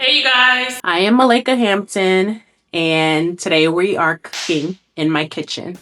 Hey you guys, I am Malika Hampton and today we are cooking in my kitchen.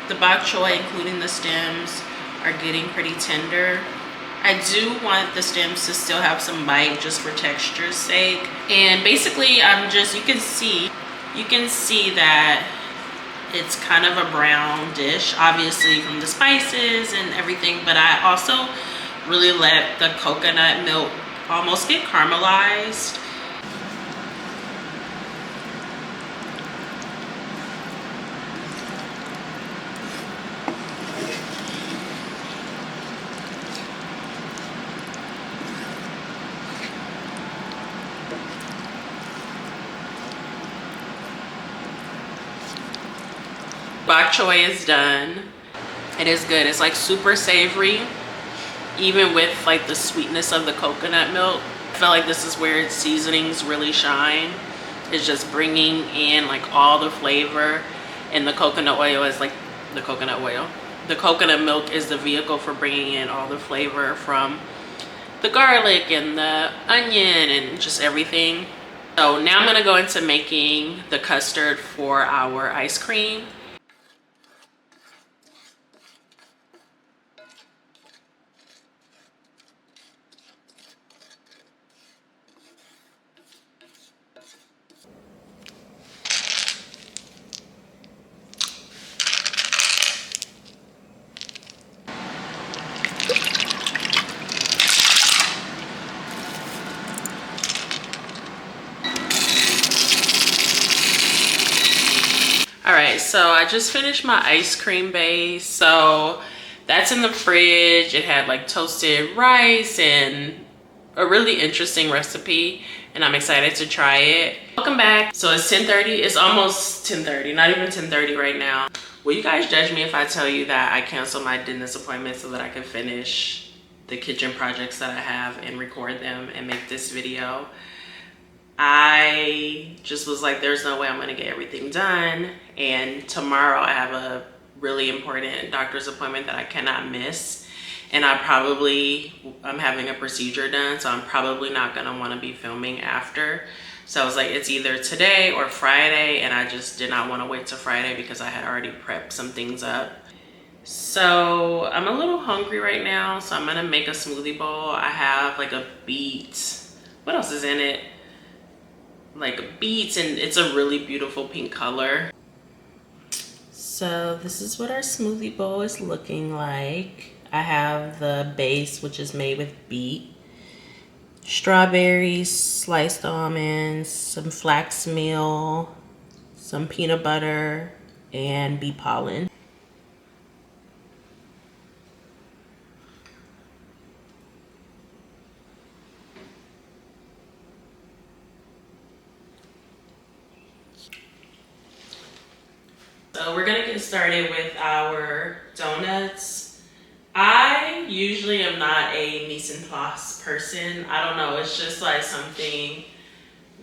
The bok choy, including the stems, are getting pretty tender. I do want the stems to still have some bite just for texture's sake. And basically I'm just, you can see that it's kind of a brown dish, obviously from the spices and everything, but I also really let the coconut milk almost get caramelized. Bok choy is done. It is good. It's like super savory, even with like the sweetness of the coconut milk. I feel like this is where its seasonings really shine. It's just bringing in like all the flavor, and the coconut oil is like the coconut oil. The coconut milk is the vehicle for bringing in all the flavor from the garlic and the onion and just everything. So now I'm gonna go into making the custard for our ice cream. All right, so I just finished my ice cream base. So that's in the fridge. It had like toasted rice and a really interesting recipe, and I'm excited to try it. Welcome back. So it's 10:30. It's almost 10:30, not even 10:30 right now. Will you guys judge me if I tell you that I canceled my dentist appointment so that I can finish the kitchen projects that I have and record them and make this video? I just was like, there's no way I'm gonna get everything done. And tomorrow I have a really important doctor's appointment that I cannot miss. And I'm having a procedure done, so I'm probably not gonna wanna be filming after. So I was like, it's either today or Friday, and I just did not wanna wait till Friday because I had already prepped some things up. So I'm a little hungry right now, so I'm gonna make a smoothie bowl. I have like a beet. What else is in it? Like beets, and it's a really beautiful pink color. So this is what our smoothie bowl is looking like. I have the base, which is made with beet, strawberries, sliced almonds, some flax meal, some peanut butter, and bee pollen. So we're gonna get started with our donuts. I usually am not a mise en place person. I don't know, it's just like something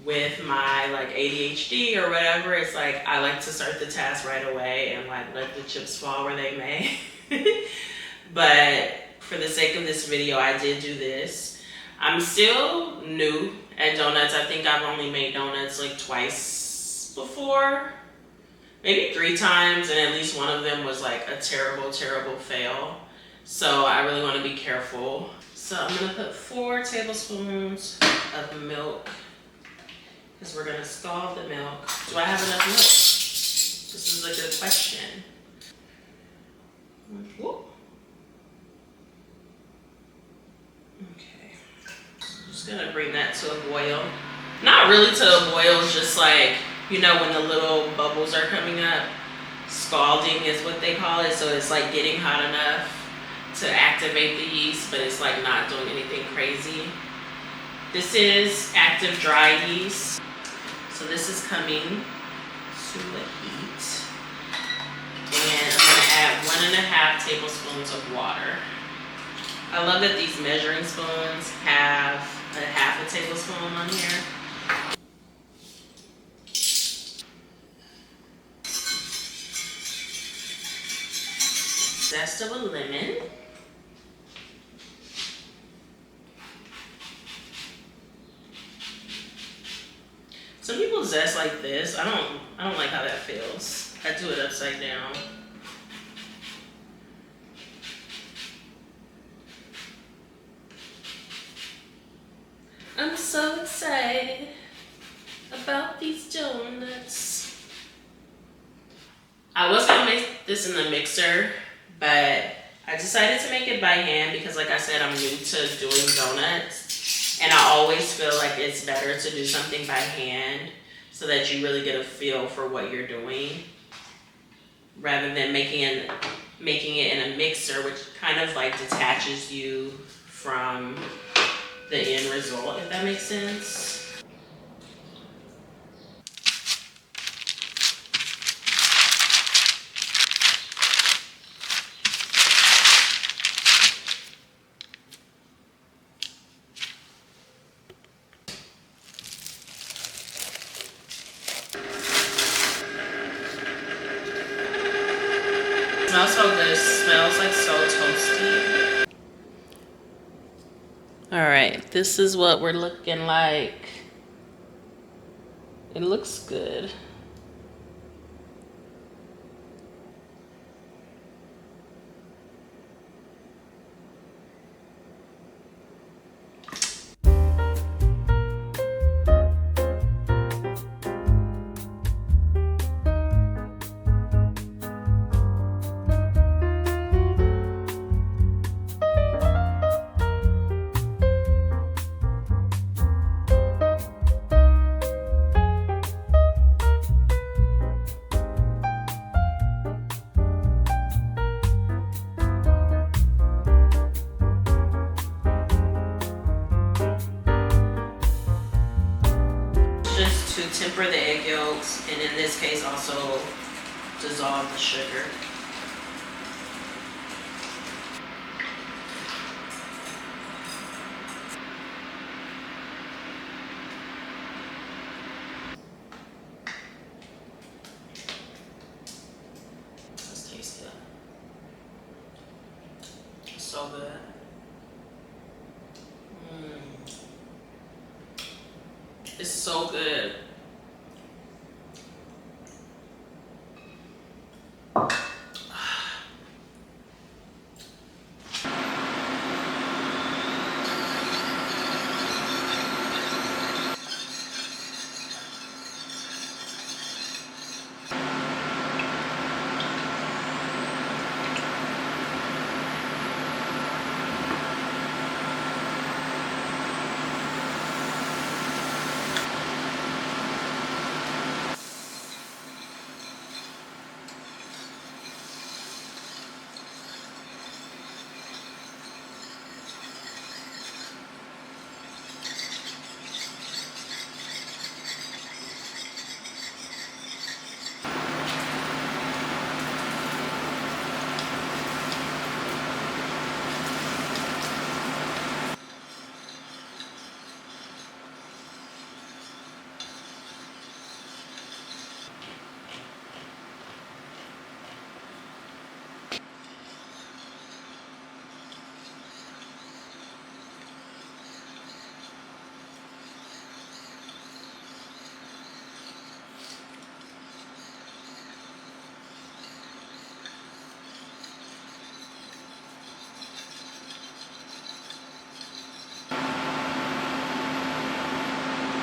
with my like ADHD or whatever. It's like I like to start the task right away and like let the chips fall where they may. But for the sake of this video, I did do this. I'm still new at donuts. I think I've only made donuts like twice before. Maybe 3 times, and at least one of them was like a terrible, terrible fail. So I really want to be careful. So I'm going to put 4 tablespoons of milk because we're going to scald the milk. Do I have enough milk? This is a good question. Whoop. Okay. Just going to bring that to a boil. Not really to a boil, just like, you know, when the little bubbles are coming up, scalding is what they call it. So it's like getting hot enough to activate the yeast, but it's like not doing anything crazy. This is active dry yeast. So this is coming to a heat. And I'm gonna add 1.5 tablespoons of water. I love that these measuring spoons have a 1/2 tablespoon on here. Zest of a lemon. Some people zest like this. I don't like how that feels. I do it upside down. I'm so excited about these donuts. I was gonna make this in the mixer, but I decided to make it by hand because, like I said, I'm new to doing donuts, and I always feel like it's better to do something by hand so that you really get a feel for what you're doing, rather than making it in a mixer, which kind of like detaches you from the end result, if that makes sense. It smells so good. It smells like so toasty. All All right, this is what we're looking like. It looks good. Just to temper the egg yolks, and in this case also dissolve the sugar. Let's taste it. It's so good. It's so good.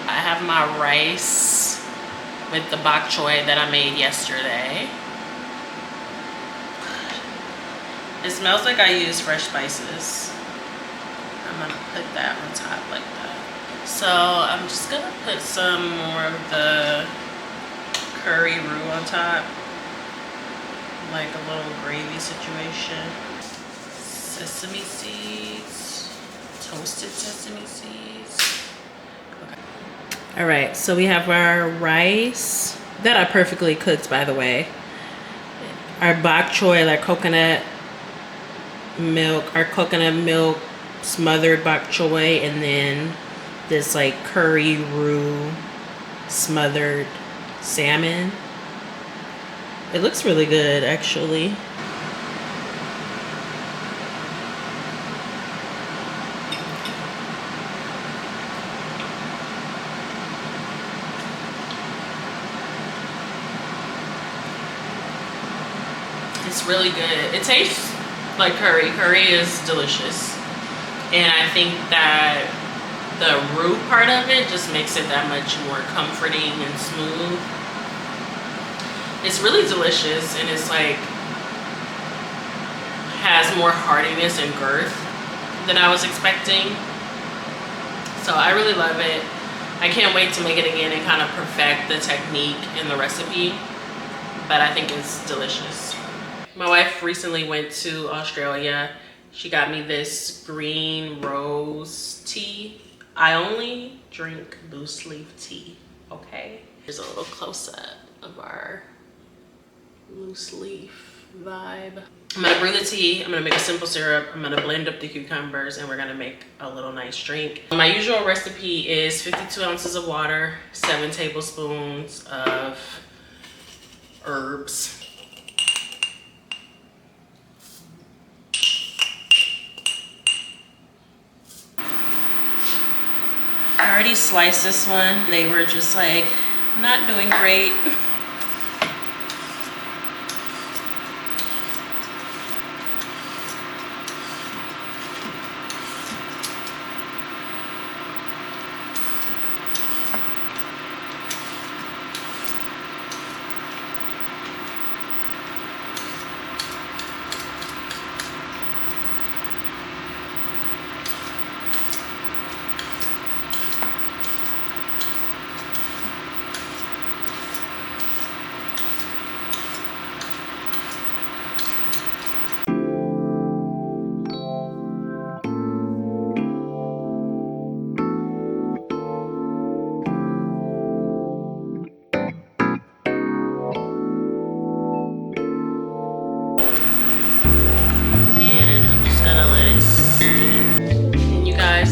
I have my rice with the bok choy that I made yesterday. It smells like I use fresh spices. I'm gonna put that on top like that. So I'm just gonna put some more of the curry roux on top, like a little gravy situation. Sesame seeds, toasted sesame seeds. All right, so we have our rice that I perfectly cooked, by the way. Our bok choy, like coconut milk, our coconut milk smothered bok choy, and then this like curry roux smothered salmon. It looks really good, actually. It's really good. It tastes like curry. Curry is delicious. And I think that the roux part of it just makes it that much more comforting and smooth. It's really delicious, and it's like has more heartiness and girth than I was expecting. So I really love it. I can't wait to make it again and kind of perfect the technique in the recipe, but I think it's delicious. My wife recently went to Australia. She got me this green rose tea. I only drink loose leaf tea, okay? Here's a little close-up of our loose leaf vibe. I'm gonna brew the tea. I'm gonna make a simple syrup. I'm gonna blend up the cucumbers, and we're gonna make a little nice drink. My usual recipe is 52 ounces of water, 7 tablespoons of herbs. already sliced this one. They were just like not doing great.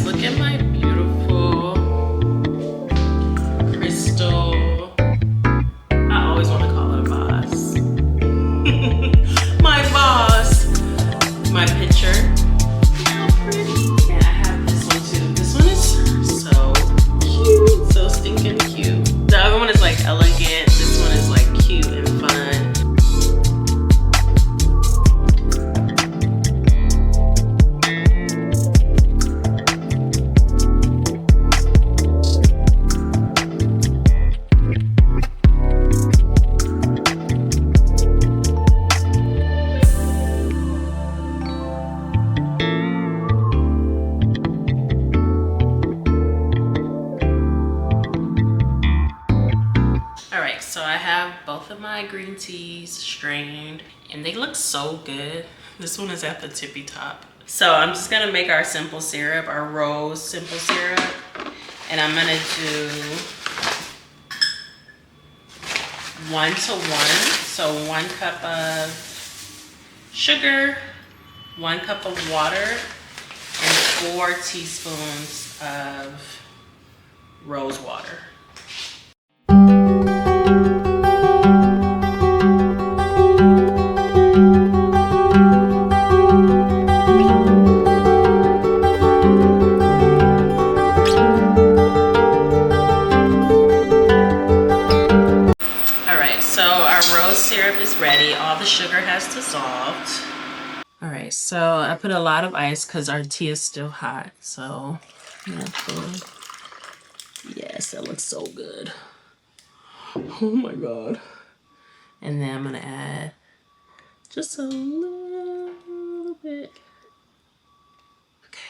Look at my beautiful crystal. I always want to call it a vase. My vase. My picture. How pretty. And I have this one too. This one is so cute. So stinking cute. The other one is like elegant. This one is like cute and fun. So I have both of my green teas strained and they look so good. This one is at the tippy top. So I'm just gonna make our simple syrup, our rose simple syrup. And I'm gonna do 1 to 1. So 1 cup of sugar, 1 cup of water, and 4 teaspoons of rose water. Syrup is ready. All the sugar has dissolved. All right, so I put a lot of ice because our tea is still hot. So yes, that looks so good. Oh my god. And then I'm gonna add just a little bit. Okay.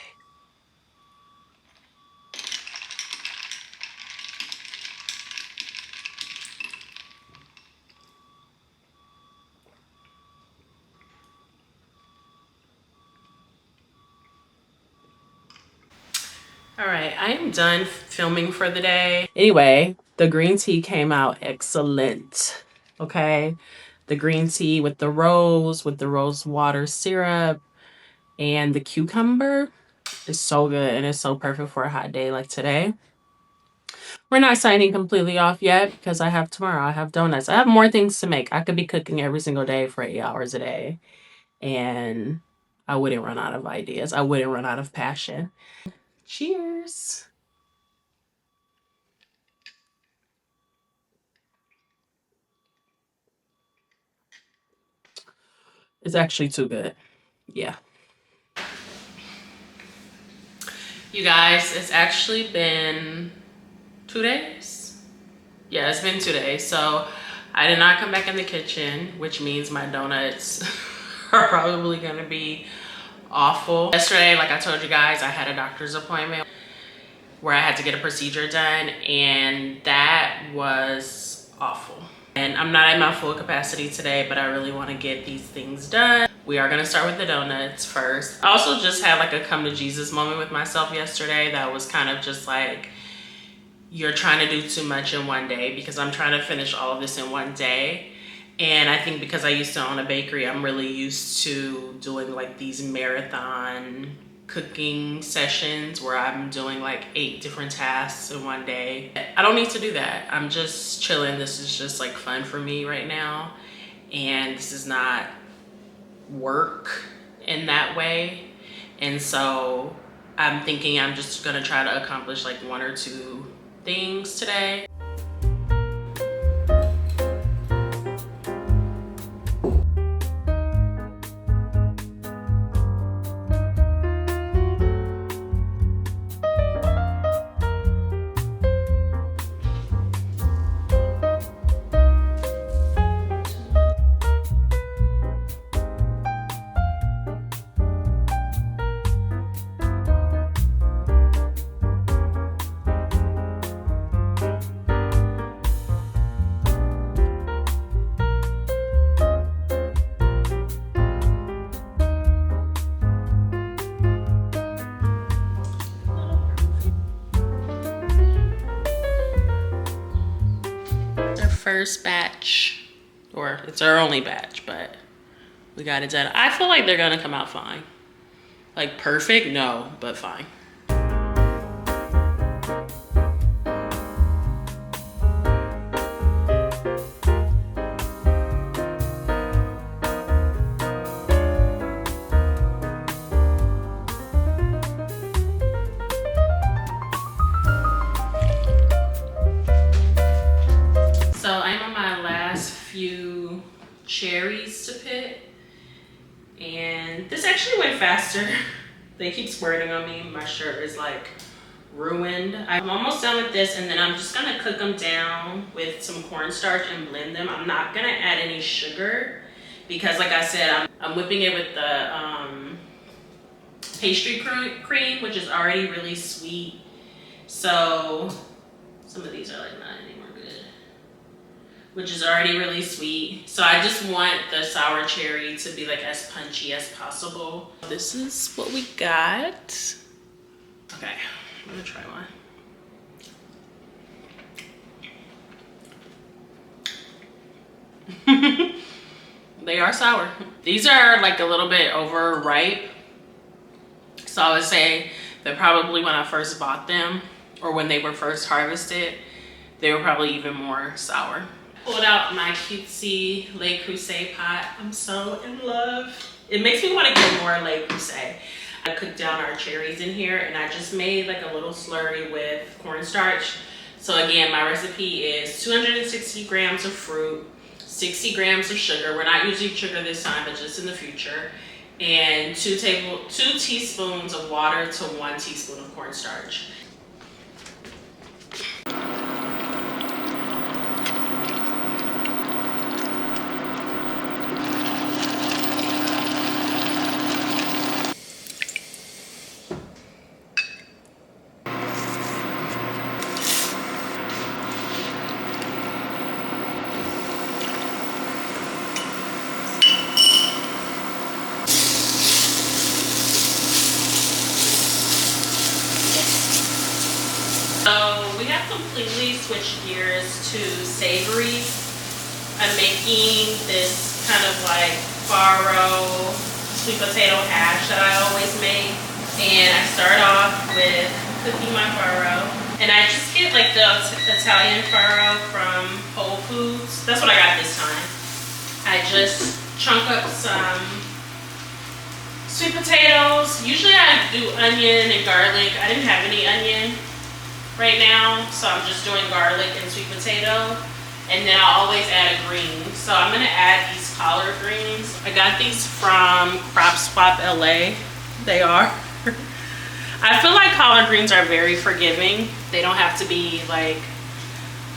All right, I am done filming for the day. Anyway, the green tea came out excellent. Okay, the green tea with the rose water syrup, and the cucumber is so good, and it's so perfect for a hot day like today. We're not signing completely off yet because I have tomorrow. I have donuts. I have more things to make. I could be cooking every single day for 8 hours a day, and I wouldn't run out of ideas. I wouldn't run out of passion. Cheers. It's actually too good. Yeah. You guys, it's actually been 2 days. Yeah, it's been 2 days. So I did not come back in the kitchen, which means my donuts are probably gonna be awful. Yesterday, like I told you guys, I had a doctor's appointment where I had to get a procedure done, and that was awful. And I'm not at my full capacity today, but I really want to get these things done. We are gonna start with the donuts first. I also just had like a come to Jesus moment with myself yesterday that was kind of just like, you're trying to do too much in one day, because I'm trying to finish all of this in one day. And I think because I used to own a bakery, I'm really used to doing like these marathon cooking sessions where I'm doing like 8 different tasks in one day. I don't need to do that. I'm just chilling. This is just like fun for me right now. And this is not work in that way. And so I'm thinking I'm just gonna try to accomplish like 1 or 2 things today. First batch, or it's our only batch, but we got it done. I feel like they're gonna come out fine. Like perfect, no, but fine. Cherries to pick, and this actually went faster. They keep squirting on me. My shirt is like ruined. I'm almost done with this, and then I'm just gonna cook them down with some cornstarch and blend them. I'm not gonna add any sugar because, like I said, I'm whipping it with the pastry cream, which is already really sweet. So some of these are like not anymore good, which is already really sweet. So I just want the sour cherry to be like as punchy as possible. This is what we got. Okay, I'm gonna try one. They are sour. These are like a little bit overripe. So I would say that probably when I first bought them, or when they were first harvested, they were probably even more sour. Pulled out my cutesy Le Creuset pot. I'm so in love. It makes me want to get more Le Creuset. I cooked down our cherries in here, and I just made like a little slurry with cornstarch. So again, my recipe is 260 grams of fruit, 60 grams of sugar. We're not using sugar this time, but just in the future. And 2 teaspoons of water to 1 teaspoon of cornstarch. So we have completely switched gears to Savory. I'm making this kind of like farro sweet potato hash that I always make. And I start off with cooking my farro. And I just get like the Italian farro from Whole Foods. That's what I got this time. I just chunk up some sweet potatoes. Usually I do onion and garlic. I didn't have any onion right now, so I'm just doing garlic and sweet potato, and then I'll always add a green. So I'm gonna add these collard greens. I got these from Crop Swap LA. They are. I feel like collard greens are very forgiving. They don't have to be like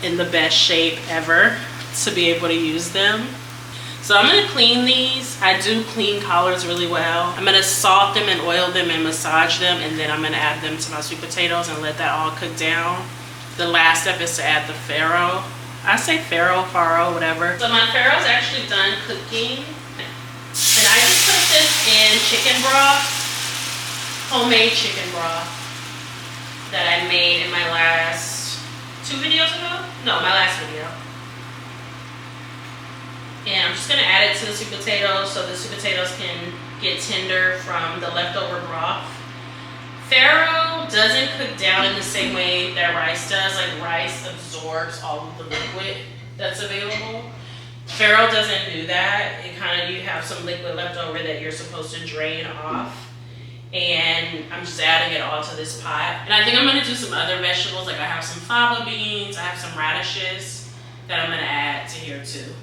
in the best shape ever to be able to use them. So I'm gonna clean these. I do clean collards really well. I'm gonna salt them and oil them and massage them, and then I'm gonna add them to my sweet potatoes and let that all cook down. The last step is to add the farro. I say farro, whatever. So my farro's actually done cooking. And I just put this in chicken broth, homemade chicken broth that I made in my last 2 videos ago? No, my last video. And I'm just gonna add it to the sweet potatoes so the sweet potatoes can get tender from the leftover broth. Farro doesn't cook down in the same way that rice does. Like rice absorbs all of the liquid that's available. Farro doesn't do that. It kind of, you have some liquid left over that you're supposed to drain off. And I'm just adding it all to this pot. And I think I'm gonna do some other vegetables. Like I have some fava beans, I have some radishes that I'm gonna add to here too.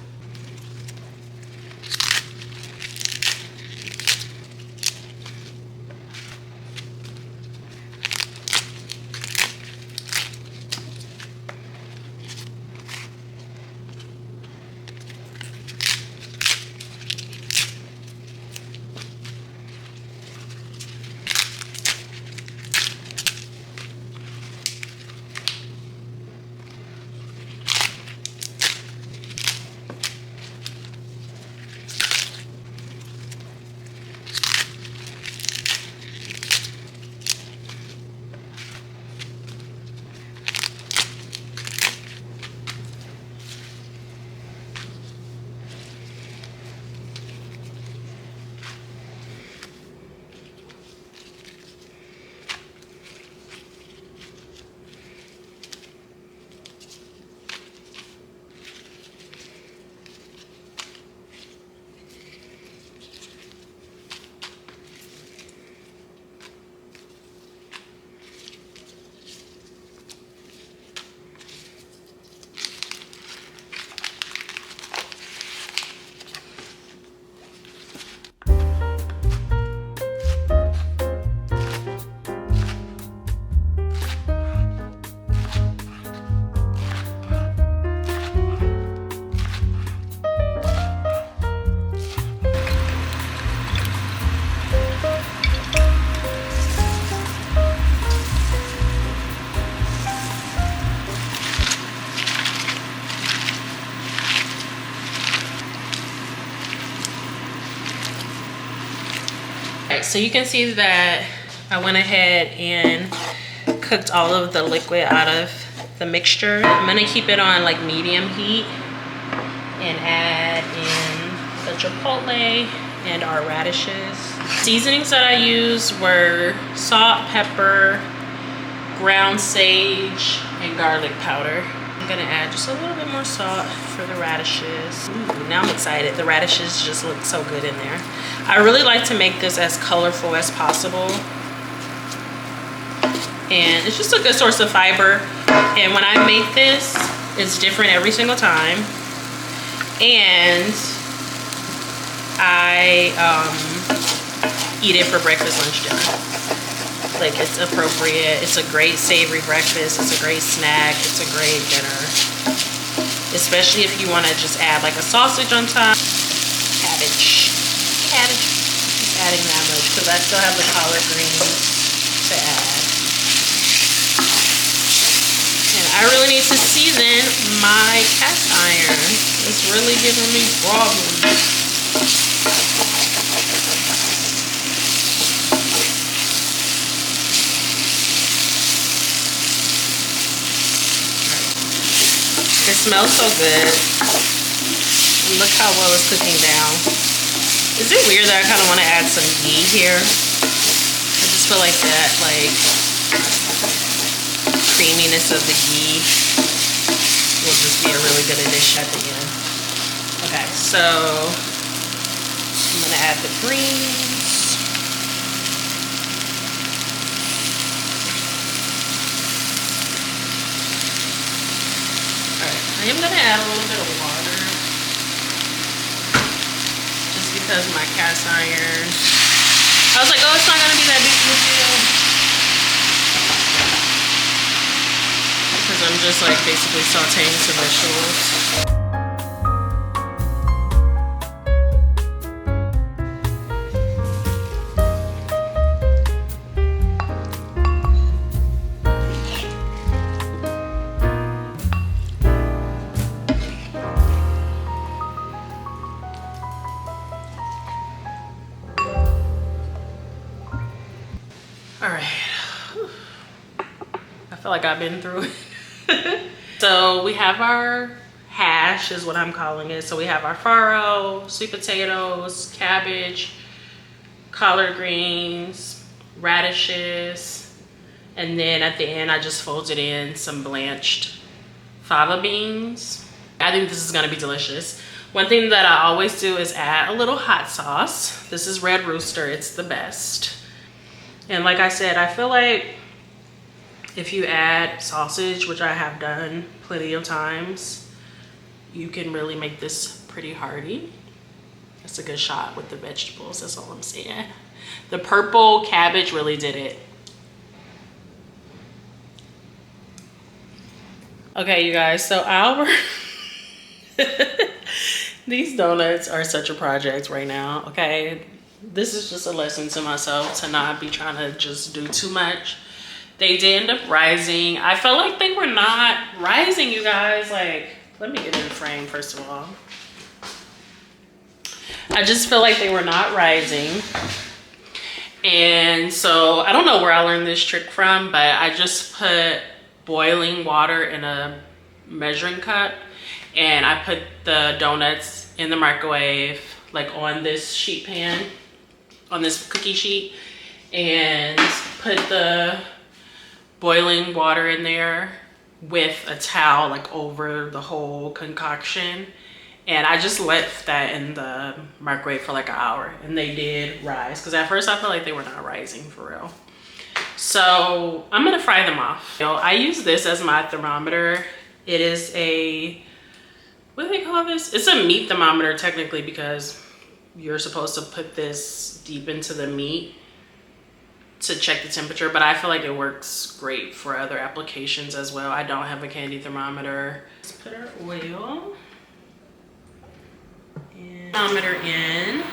So you can see that I went ahead and cooked all of the liquid out of the mixture. I'm gonna keep it on like medium heat and add in the chipotle and our radishes. Seasonings that I used were salt, pepper, ground sage, and garlic powder. I'm gonna add just a little bit more salt for the radishes. Ooh, now I'm excited. The radishes just look so good in there. I really like to make this as colorful as possible. And it's just a good source of fiber. And when I make this, it's different every single time. And I eat it for breakfast, lunch, dinner. Like, it's appropriate. It's a great savory breakfast. It's a great snack. It's a great dinner. Especially if you want to just add like a sausage on top. Cabbage. Just adding that much because I still have the collard greens to add. And I really need to season my cast iron. It's really giving me problems. It smells so good. And look how well it's cooking down. Is it weird that I kind of want to add some ghee here? I just feel like that, like, creaminess of the ghee will just be a really good addition at the end. Okay, so I'm gonna add the greens. I am gonna add a little bit of water just because my cast iron, I was like, oh, it's not gonna be that big of a deal because I'm just like basically sauteing some vegetables. All right, I feel like I've been through it. So we have our hash is what I'm calling it. So we have our farro, sweet potatoes, cabbage, collard greens, radishes, and then at the end I just folded in some blanched fava beans. I think this is gonna be delicious. One thing that I always do is add a little hot sauce. This is Red Rooster, it's the best. And like I said, I feel like if you add sausage, which I have done plenty of times, you can really make this pretty hearty. That's a good shot with the vegetables, that's all I'm saying. The purple cabbage really did it. Okay, you guys, so our these donuts are such a project right now, okay? This is just a lesson to myself to not be trying to just do too much. They did end up rising. I felt like they were not rising, you guys. Like, let me get in the frame first of all. I just feel like they were not rising. And so I don't know where I learned this trick from, but I just put boiling water in a measuring cup and I put the donuts in the microwave, like on this sheet pan, on this cookie sheet, and put the boiling water in there with a towel like over the whole concoction. And I just left that in the microwave for like an hour and they did rise. Cause at first I felt like they were not rising for real. So I'm gonna fry them off. You know, I use this as my thermometer. It is a, what do they call this? It's a meat thermometer technically because you're supposed to put this deep into the meat to check the temperature, but I feel like it works great for other applications as well. I don't have a candy thermometer. Let's put our oil and thermometer in.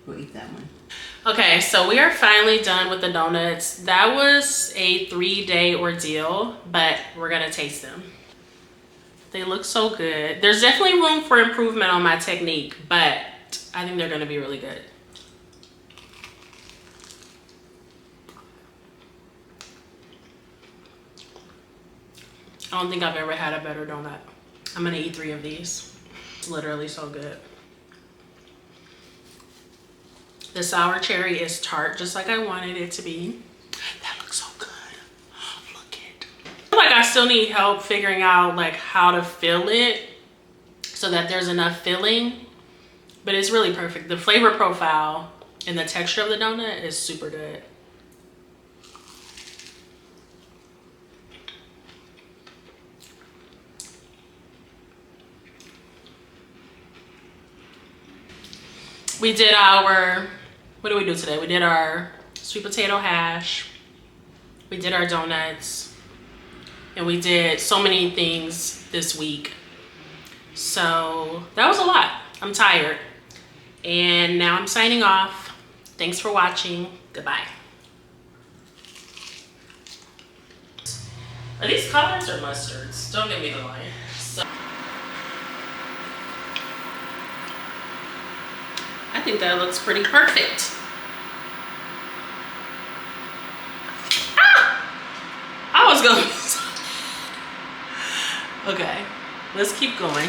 We'll eat that one. Okay, so we are finally done with the donuts. That was a 3-day ordeal, but we're gonna taste them. They look so good. There's definitely room for improvement on my technique, but I think they're gonna be really good. I don't think I've ever had a better donut. I'm gonna eat 3 of these. It's literally so good. The sour cherry is tart, just like I wanted it to be. That looks so good. Look it. I feel like I still need help figuring out like how to fill it so that there's enough filling, but it's really perfect. The flavor profile and the texture of the donut is super good. We did our, what did we do today? We did our sweet potato hash, we did our donuts, and we did so many things this week. So that was a lot. I'm tired. And now I'm signing off. Thanks for watching. Goodbye. Are these colors or mustards? Don't give me the line. I think that looks pretty perfect. Ah! I was going. Okay, let's keep going.